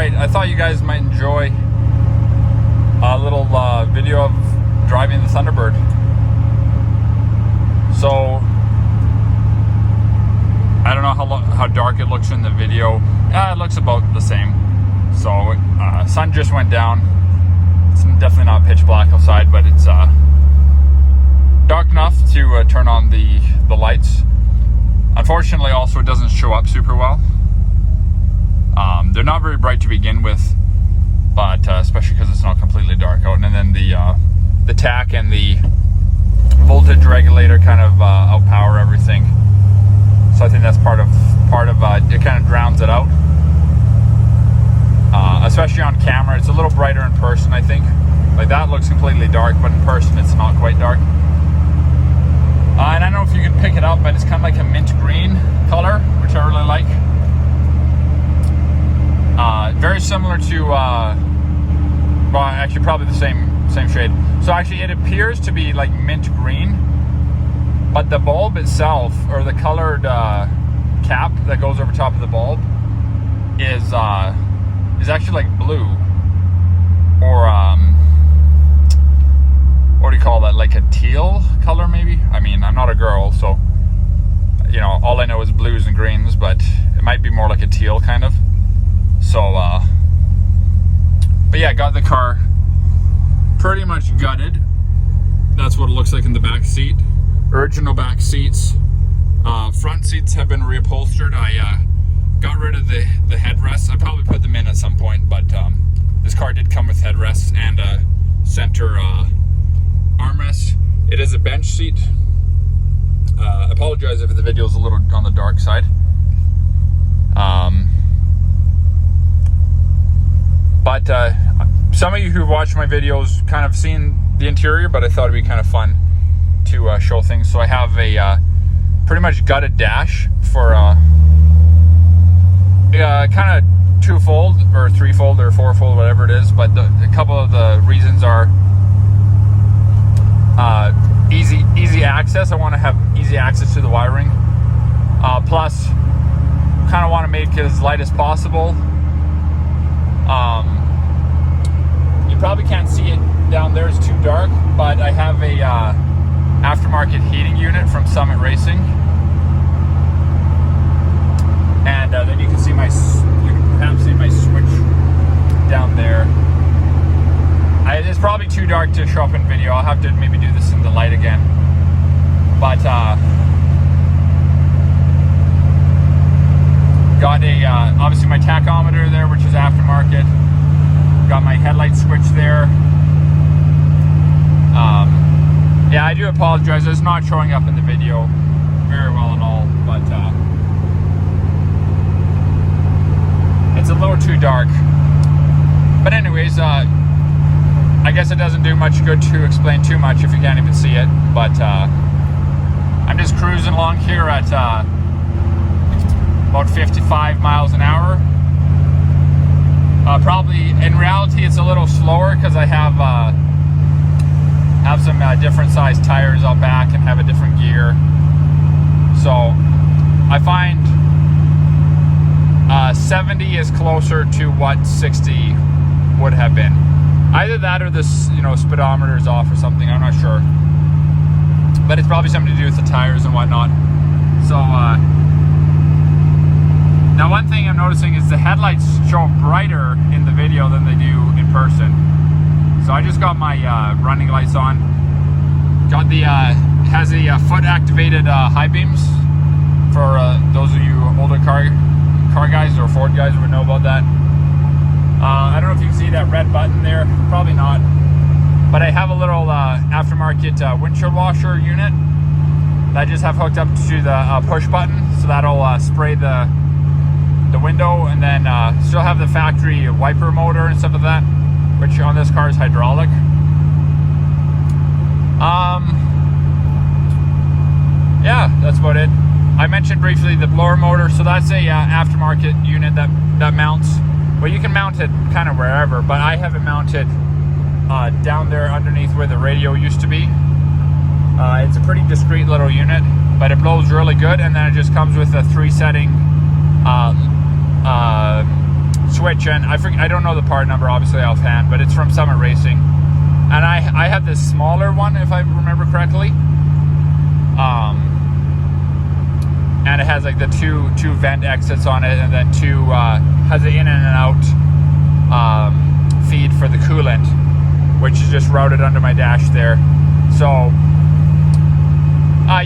Alright, I thought you guys might enjoy a little video of driving the Thunderbird. So, I don't know how dark it looks in the video. It looks about the same. So, sun just went down. It's definitely not pitch black outside, but it's dark enough to turn on the lights. Unfortunately, also it doesn't show up super well. They're not very bright to begin with, but especially because it's not completely dark out. And then the tach and the voltage regulator kind of outpower everything. So I think that's part of it. Kind of drowns it out. Especially on camera, it's a little brighter in person, I think. Like that looks completely dark, but in person it's not quite dark. And I don't know if you can pick it up, but it's kind of like a mint green color, which I really like. Very similar to, well, actually probably the same shade. So actually it appears to be like mint green, but the bulb itself, or the colored cap that goes over top of the bulb, is actually like blue, or what do you call that? Like a teal color, maybe. I mean, I'm not a girl, so you know, all I know is blues and greens, but it might be more like a teal kind of. So, but yeah, got the car pretty much gutted. That's what it looks like in the back seat. Original back seats. Front seats have been reupholstered. I got rid of the headrests. I probably put them in at some point, but this car did come with headrests and a center armrest. It is a bench seat. Apologize if the video is a little on the dark side. But some of you who've watched my videos kind of seen the interior, but I thought it'd be kind of fun to show things. So I have a pretty much gutted dash for kind of twofold or threefold or fourfold, whatever it is. But a couple of the reasons are easy access. I want to have easy access to the wiring. Plus, kind of want to make it as light as possible. You probably can't see it down there, it's too dark, but I have a aftermarket heating unit from Summit Racing, and then you can perhaps see my switch down there. It's probably too dark to show up in video. I'll have to maybe do this in the light again, but got a obviously my tachometer there, which is aftermarket. Got my headlight switch there. Yeah, I do apologize. It's not showing up in the video very well at all, but it's a little too dark. But anyways, I guess it doesn't do much good to explain too much if you can't even see it. But I'm just cruising along here at about 55 miles an hour. Probably in reality it's a little slower because I have some different size tires out back and have a different gear. So I find 70 is closer to what 60 would have been. Either that or this, speedometer is off or something. I'm not sure, but it's probably something to do with the tires and whatnot. So now one thing I'm noticing is the headlights show brighter in the video than they do in person. So I just got my running lights on. Got the has a foot activated high beams for those of you older car guys or Ford guys would know about that. I don't know if you can see that red button there, probably not. But I have a little aftermarket windshield washer unit that I just have hooked up to the push button, so that'll spray the window, and then still have the factory wiper motor and stuff like that, which on this car is hydraulic. Yeah, that's about it. I mentioned briefly the blower motor, so that's a aftermarket unit that mounts. Well, you can mount it kind of wherever, but I have it mounted down there underneath where the radio used to be. It's a pretty discreet little unit, but it blows really good, and then it just comes with a 3-setting switch, and I don't know the part number obviously offhand, but it's from Summit Racing, and I have this smaller one if I remember correctly, and it has like the two vent exits on it, and then has an in and out feed for the coolant, which is just routed under my dash there. So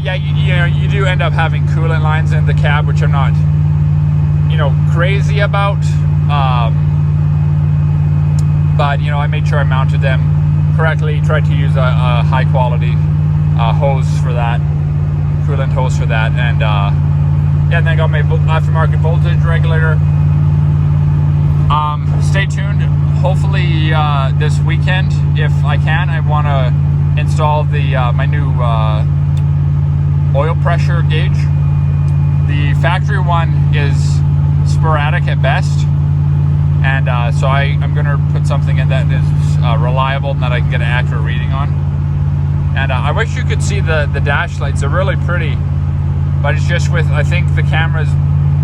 yeah, you do end up having coolant lines in the cab, which I'm not crazy about, but I made sure I mounted them correctly, tried to use a high quality hose for that, coolant hose for that, and yeah, and then I got my aftermarket voltage regulator. Stay tuned. Hopefully this weekend, if I can, I want to install my new oil pressure gauge. The factory one is sporadic at best, and so I'm going to put something in that is reliable and that I can get an accurate reading on. And I wish you could see the dash lights. They're really pretty, but it's just I think the camera's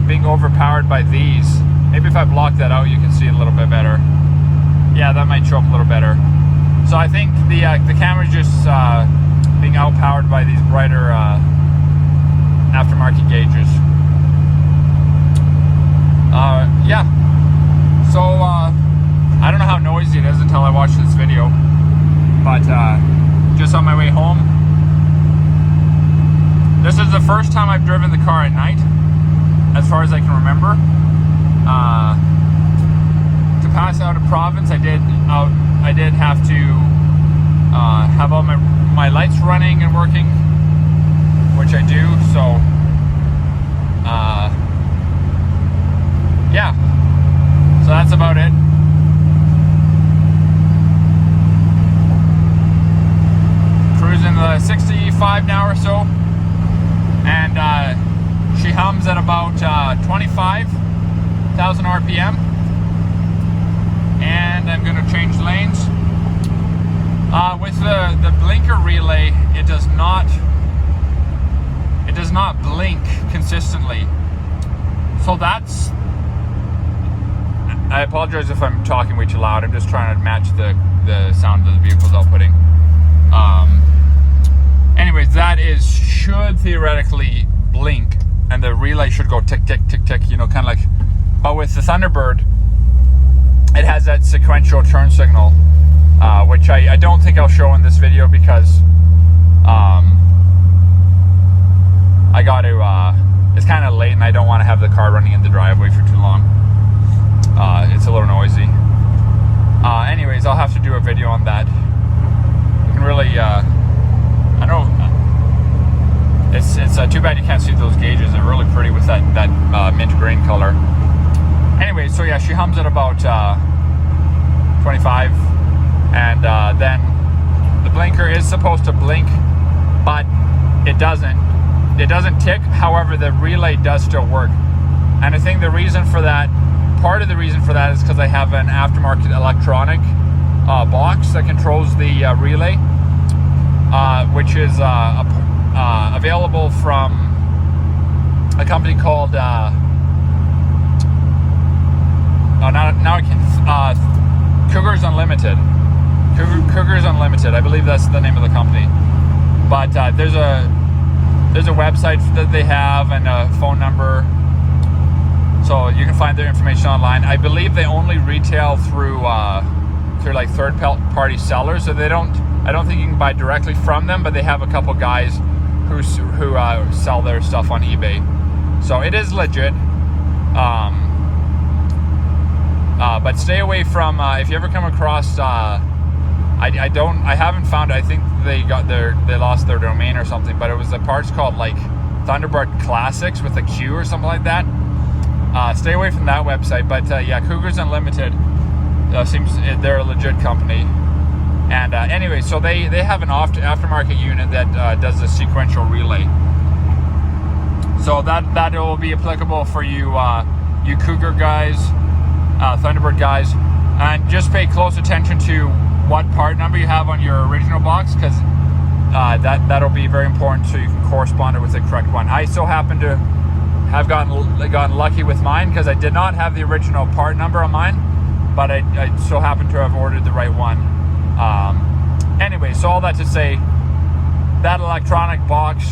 being overpowered by these. Maybe if I block that out, you can see it a little bit better. Yeah, that might show up a little better. So I think the camera's just being outpowered by these brighter aftermarket gauges. Yeah. So I don't know how noisy it is until I watch this video, but just on my way home. This is the first time I've driven the car at night, as far as I can remember. To pass out of province, I did have to have all my lights running and working, which I do. So yeah, so that's about it. Cruising the 65 now or so, and she hums at about 25,000 RPM, and I'm going to change lanes. With the blinker relay, it does not blink consistently. So that's, I apologize if I'm talking way too loud. I'm just trying to match the sound of the vehicle's outputting. Anyways, that should theoretically blink, and the relay should go tick, tick, tick, tick, kind of like, but with the Thunderbird, it has that sequential turn signal, which I don't think I'll show in this video because I got to, it's kind of late and I don't want to have the car running in the driveway for too long. It's a little noisy. Anyways, I'll have to do a video on that. You can really, I know, it's too bad you can't see those gauges. They're really pretty with that mint green color. Anyway, so yeah, she hums at about 25, and then the blinker is supposed to blink, but it doesn't tick. However, the relay does still work, and I think the reason for that, part of the reason for that, is because I have an aftermarket electronic box that controls the relay, which is available from a company called Cougars Unlimited. Cougars Unlimited, I believe that's the name of the company. But there's a website that they have and a phone number, so you can find their information online. I believe they only retail through like third-party sellers, so I don't think you can buy directly from them. But they have a couple guys who sell their stuff on eBay, so it is legit. But stay away from if you ever come across. I haven't found. I think they lost their domain or something. But it was the parts called like Thunderbird Classics with a Q or something like that. Stay away from that website. But yeah, Cougars Unlimited seems they're a legit company. And anyway, so they have an aftermarket unit that does a sequential relay. So that will be applicable for you you Cougar guys, Thunderbird guys, and just pay close attention to what part number you have on your original box, because that'll be very important so you can correspond it with the correct one. I so happen to have gotten lucky with mine, because I did not have the original part number on mine, but I so happen to have ordered the right one. Anyway, so all that to say, that electronic box,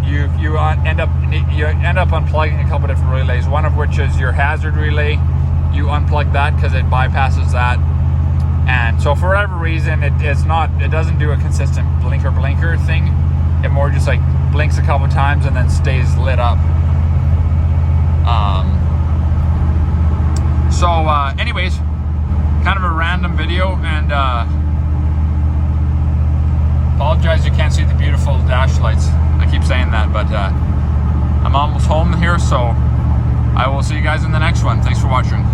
you end up unplugging a couple different relays. One of which is your hazard relay. You unplug that because it bypasses that, and so for whatever reason, it doesn't do a consistent blinker thing. It more just like blinks a couple times and then stays lit up. Anyways, kind of a random video, and apologize you can't see the beautiful dash lights. I keep saying that, but I'm almost home here, so I will see you guys in the next one. Thanks for watching.